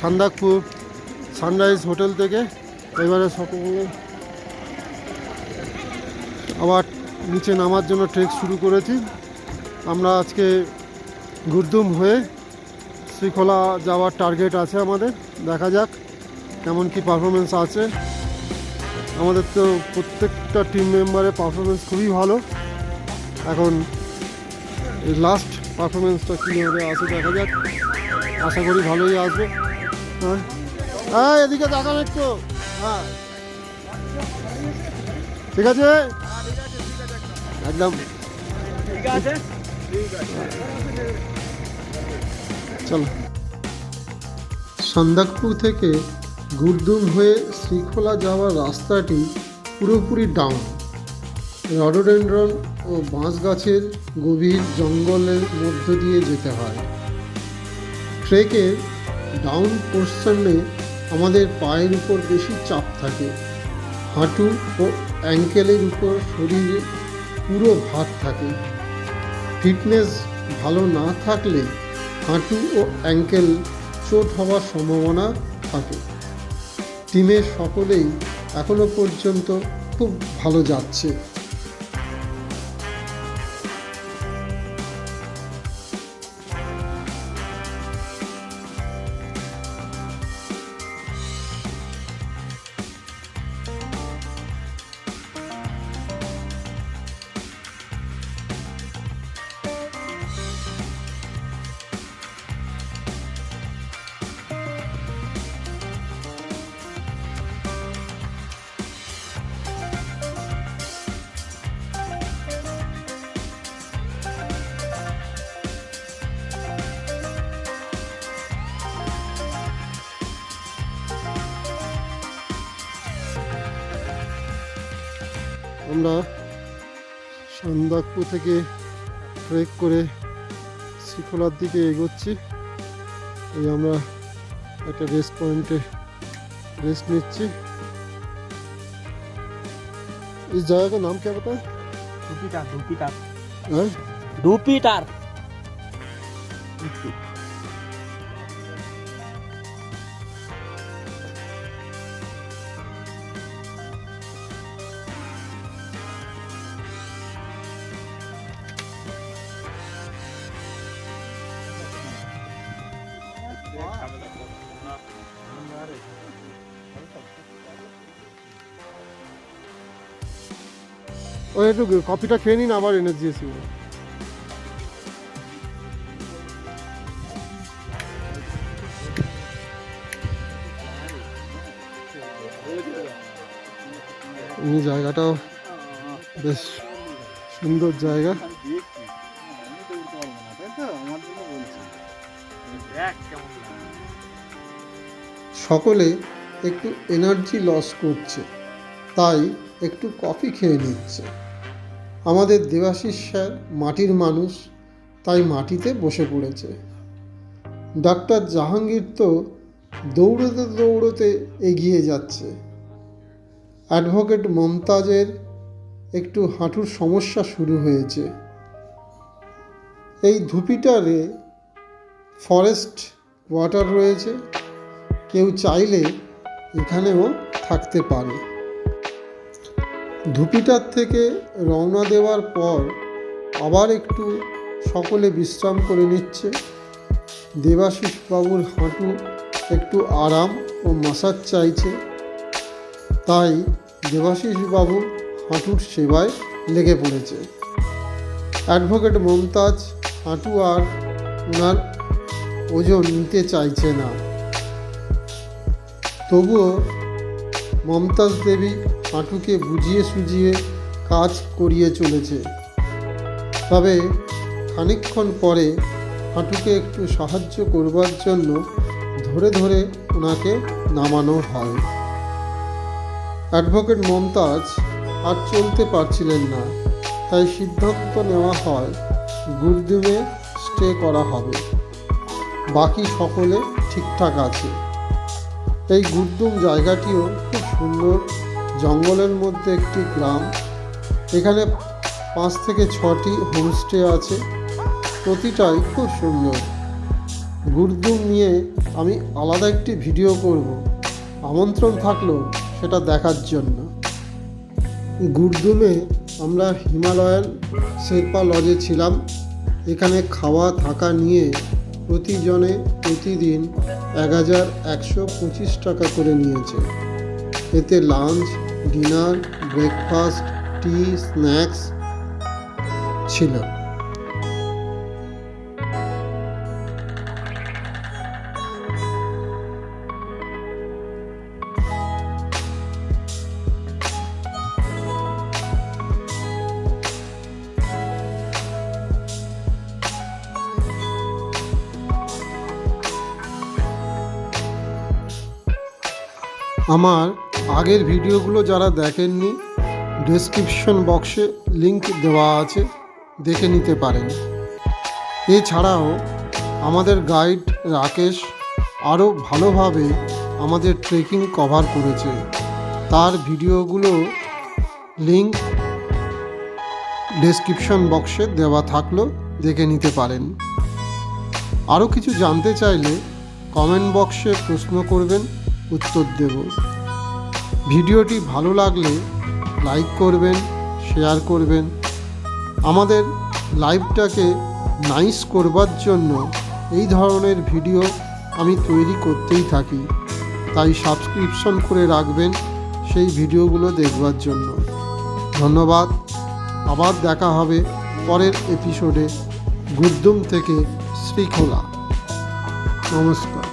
Sandakphu sunrise hotel থেকে এবারে সকলে আবার নিচে নামার জন্য ট্রেক শুরু করেছি। আমরা আজকে গুরদুম হয়ে শ্রীখোলা যাওয়ার টার্গেট আছে আমাদের। দেখা যাক কেমন কি পারফরমেন্স আছে। আমাদের তো প্রত্যেকটা টিম মেম্বারের পারফরমেন্স খুবই ভালো। এখন এই লাস্ট পারফরমেন্সটা কীভাবে আছে দেখা যাক, আশা করি ভালোই আসবে। হ্যাঁ হ্যাঁ এদিকে দেখান একটু। হ্যাঁ ঠিক আছে একদম ঠিক আছে। চলো। সান্দাকপুর থেকে গুরদুম হয়ে শ্রীখোলা যাওয়ার রাস্তাটি পুরোপুরি ডাউন, রডোডেন্ড্রন ও বাঁশ গাছের গভীর জঙ্গলের মধ্য দিয়ে যেতে হয়। ট্রেকের ডাউন পোর্শনে আমাদের পায়ের উপর বেশি চাপ থাকে, হাঁটু ও অ্যাঙ্কেলের উপর শরীরে পুরো ভার থাকে। ফিটনেস ভালো না থাকলে হাঁটু ও অ্যাঙ্কেল চোট হওয়ার সম্ভাবনা থাকে। টিমের সকলেই এখনো পর্যন্ত খুব ভালো যাচ্ছে। আমরা সান্দাকপুর থেকে ট্রেক করে শ্রীখোলার দিকে এগোচ্ছি। এই আমরা একটা রেস্ট পয়েন্টে রেস্ট নিচ্ছি। इस जगह का नाम क्या बताए? धूपीटार। है? धूपीटार। ওই একটু কফিটা খেয়ে নিন, আবার এনার্জি এসে। এই জায়গাটাও বেশ সুন্দর জায়গা। সকলে একটু এনার্জি লস করছে, তাই একটু কফি খেয়ে নিচ্ছে। আমাদের দেবাশিস স্যার মাটির মানুষ, তাই মাটিতে বসে পড়েছে। ডাক্তার জাহাঙ্গীর তো দৌড়তে দৌড়তে এগিয়ে যাচ্ছে। অ্যাডভোকেট মমতাজের একটু হাঁটুর সমস্যা শুরু হয়েছে। এই ধুপিটারে ফরেস্ট কোয়ার্টার রয়েছে, কেউ চাইলে এখানেও থাকতে পারে। ধুপিটার থেকে রওনা দেওয়ার পর আবার একটু সকলে বিশ্রাম করে নিচ্ছে। দেবাশিস বাবুর হাঁটু একটু আরাম ও মাসাজ চাইছে, তাই দেবাশিস বাবু হাঁটুর সেবায় লেগে পড়েছে। অ্যাডভোকেট মমতাজ হাঁটু আর ওনার ওজন নিতে চাইছে না, তবুও মমতাজ দেবী হাঁটুকে বুঝিয়ে সুঝিয়ে কাজ করিয়ে চলেছে। তবে খানিকক্ষণ পরে হাঁটুকে একটু সাহায্য করবার জন্য ধরে ধরে ওনাকে নামানো হয়। অ্যাডভোকেট মমতাজ আর চলতে পারছিলেন না, তাই সিদ্ধান্ত নেওয়া হয় গুরদুমে স্টে করা হবে। বাকি সকলে ঠিকঠাক আছে। এই গুরদুম জায়গাটিও খুব সুন্দর, জঙ্গলের মধ্যে একটি গ্রাম। এখানে 5 থেকে 6টি হোমস্টে আছে, প্রতিটাই খুব সুন্দর। গুরদুম নিয়ে আমি আলাদা একটি ভিডিও করব, আমন্ত্রণ থাকলো সেটা দেখার জন্য। গুরদুমে আমরা হিমালয়ান শেরপা লজে ছিলাম। এখানে খাওয়া থাকা নিয়ে প্রতিজনে প্রতিদিন 1125 টাকা করে নিয়েছে। এতে লাঞ্চ, ডিনার, ব্রেকফাস্ট, টি, স্ন্যাক্স ছিল। আমার আগের ভিডিওগুলো যারা দেখেননি, ডেসক্রিপশন বক্সে লিংক দেওয়া আছে, দেখে নিতে পারেন। এছাড়াও আমাদের গাইড রাকেশ আরও ভালোভাবে আমাদের ট্রেকিং কভার করেছে। তার ভিডিওগুলো লিংক ডেসক্রিপশন বক্সে দেওয়া থাকলো, দেখে নিতে পারেন। আরও কিছু জানতে চাইলে কমেন্ট বক্সে প্রশ্ন করবেন, উত্তর দেব। ভিডিওটি ভালো লাগলে লাইক করবেন, শেয়ার করবেন। আমাদের লাইভটাকে নাইস করবার জন্য এই ধরনের ভিডিও আমি তৈরি করতেই থাকি, তাই সাবস্ক্রিপশন করে রাখবেন সেই ভিডিওগুলো দেখবার জন্য। ধন্যবাদ। আবার দেখা হবে পরের এপিসোডে গুরদুম থেকে শ্রীখোলা। নমস্কার।